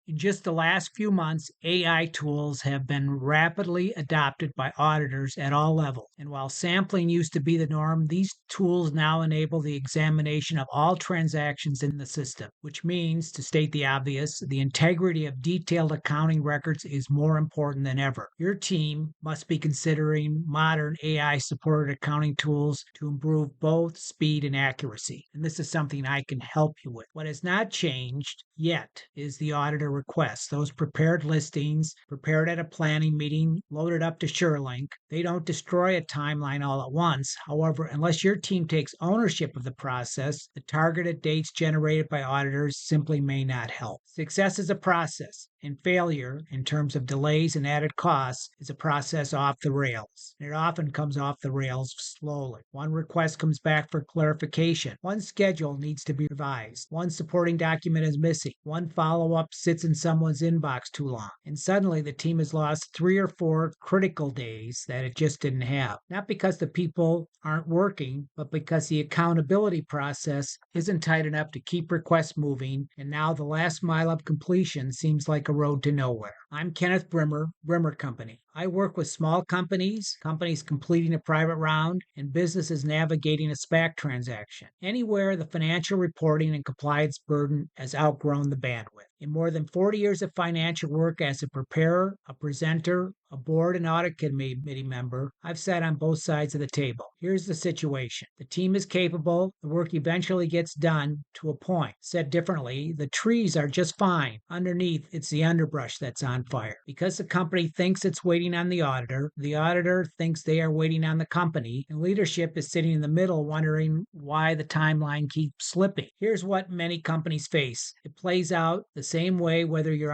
In just the last few months, AI tools have been rapidly adopted by auditors at all levels. And while sampling used to be the norm, these tools now enable the examination of all transactions in the system, which means, to state the obvious, the integrity of detailed accounting records is more important than ever. Your team must be considering modern AI supported accounting tools to improve both speed and accuracy. And this is something I can help you with. What has not changed yet is the auditor requests. Those prepared listings, prepared at a planning meeting, loaded up to SureLink. They don't destroy a timeline all at once. However, unless your team takes ownership of the process, the targeted dates generated by auditors simply may not help. Success is a process, and failure, in terms of delays and added costs, is a process off the rails. And it often comes off the rails slowly. One request comes back for clarification. One schedule needs to be revised. One supporting document is missing. One follow-up sits in someone's inbox too long. And suddenly the team has lost 3 or 4 critical days that it just didn't have. Not because the people aren't working, but because the accountability process isn't tight enough to keep requests moving, and now the last mile of completion seems like a road to nowhere. I'm Kenneth Brimmer, Brimmer Company. I work with small companies, companies completing a private round, and businesses navigating a SPAC transaction. Anywhere the financial reporting and compliance burden has outgrown the bandwidth. In more than 40 years of financial work as a preparer, a presenter, a board and audit committee member, I've sat on both sides of the table. Here's the situation. The team is capable. The work eventually gets done to a point. Said differently, the trees are just fine. Underneath, it's the underbrush that's on fire. Because the company thinks it's waiting on the auditor thinks they are waiting on the company, and leadership is sitting in the middle wondering why the timeline keeps slipping. Here's what many companies face. It plays out the same way whether you're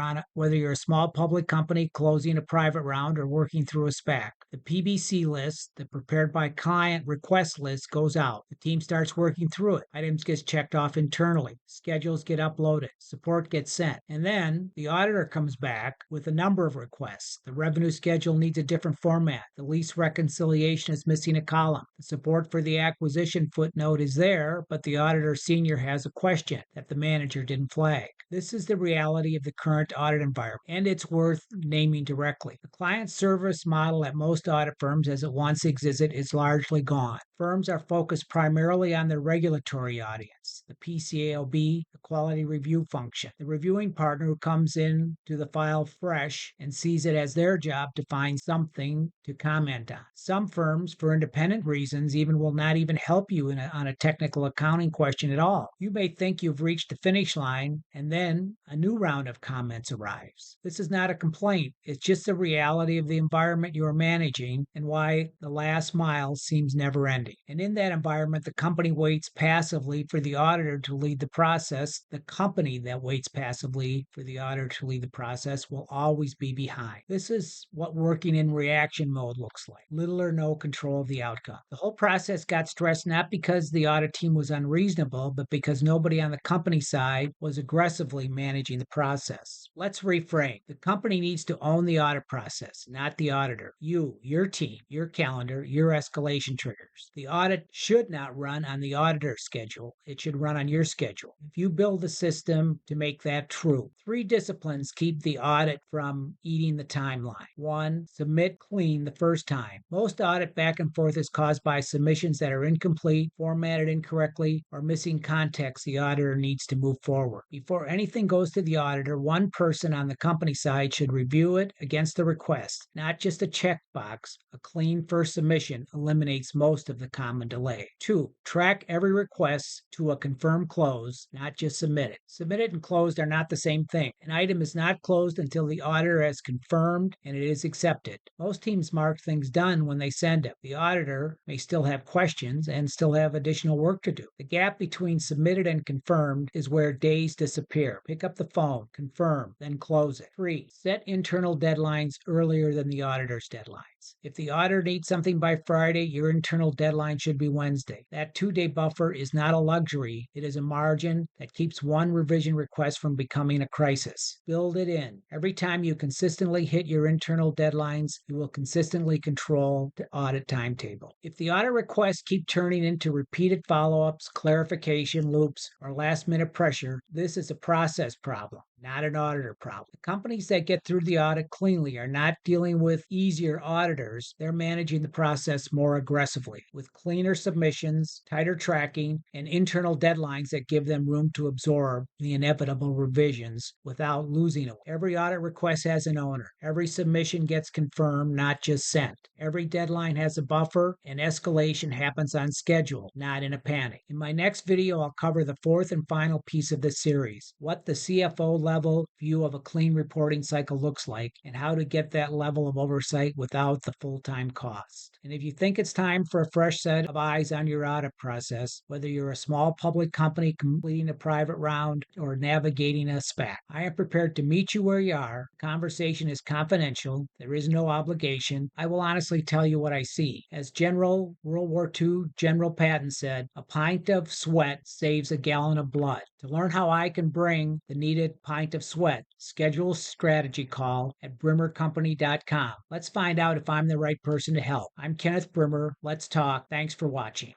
a small public company closing a private round or working through a SPAC. The PBC list, the prepared by client request list, goes out. The team starts working through it. Items get checked off internally. Schedules get uploaded. Support gets sent. And then the auditor comes back with a number of requests. The revenue schedule needs a different format. The lease reconciliation is missing a column. The support for the acquisition footnote is there, but the auditor senior has a question that the manager didn't flag. This is the reality of the current audit environment, and it's worth naming directly. The client service model at most audit firms as it once existed is largely gone. Firms are focused primarily on their regulatory audience, the PCAOB, the quality review function, the reviewing partner who comes in to the file fresh and sees it as their job to find something to comment on. Some firms, for independent reasons, will not even help you on a technical accounting question at all. You may think you've reached the finish line, and then a new round of comments arrives. This is not a complaint. It's just the reality of the environment you are managing and why the last mile seems never ending. And in that environment, the company waits passively for the auditor to lead the process. The company that waits passively for the auditor to lead the process will always be behind. This is what working in reaction mode looks like. Little or no control of the outcome. The whole process got stressed not because the audit team was unreasonable, but because nobody on the company side was aggressively managing the process. Let's reframe. The company needs to own the audit process, not the auditor. You, your team, your calendar, your escalation triggers. The audit should not run on the auditor's schedule. It should run on your schedule. If you build a system to make that true, 3 disciplines keep the audit from eating the timeline. 1, submit clean the first time. Most audit back and forth is caused by submissions that are incomplete, formatted incorrectly, or missing context the auditor needs to move forward. Before anything goes to the auditor, one person on the company side should review it against the request, not just a checkbox. A clean first submission eliminates most of the common delay. 2, track every request to a confirmed close, not just submit it. Submitted and closed are not the same thing. An item is not closed until the auditor has confirmed and it is accepted. Most teams mark things done when they send it. The auditor may still have questions and still have additional work to do. The gap between submitted and confirmed is where days disappear. Pick up the phone, confirm, then close it. 3, set internal deadlines earlier than the auditor's deadlines. If the auditor needs something by Friday, your internal deadline should be Wednesday. That 2-day buffer is not a luxury. It is a margin that keeps one revision request from becoming a crisis. Build it in. Every time you consistently hit your internal deadlines, you will consistently control the audit timetable. If the audit requests keep turning into repeated follow-ups, clarification loops, or last-minute pressure, this is a process problem, not an auditor problem. The companies that get through the audit cleanly are not dealing with easier auditors. They're managing the process more aggressively with cleaner submissions, tighter tracking, and internal deadlines that give them room to absorb the inevitable revisions without losing it. Every audit request has an owner. Every submission gets confirmed, not just sent. Every deadline has a buffer, and escalation happens on schedule, not in a panic. In my next video, I'll cover the fourth and final piece of this series, what the CFO level view of a clean reporting cycle looks like, and how to get that level of oversight without the full-time cost. And if you think it's time for a fresh set of eyes on your audit process, whether you're a small public company completing a private round or navigating a SPAC, I am prepared to meet you where you are. Conversation is confidential. There is no obligation. I will honestly tell you what I see. As General World War II General Patton said, a pint of sweat saves a gallon of blood. To learn how I can bring the needed pint of sweat, schedule a strategy call at brimmercompany.com. Let's find out if I'm the right person to help. I'm Kenneth Brimmer. Let's talk. Thanks for watching.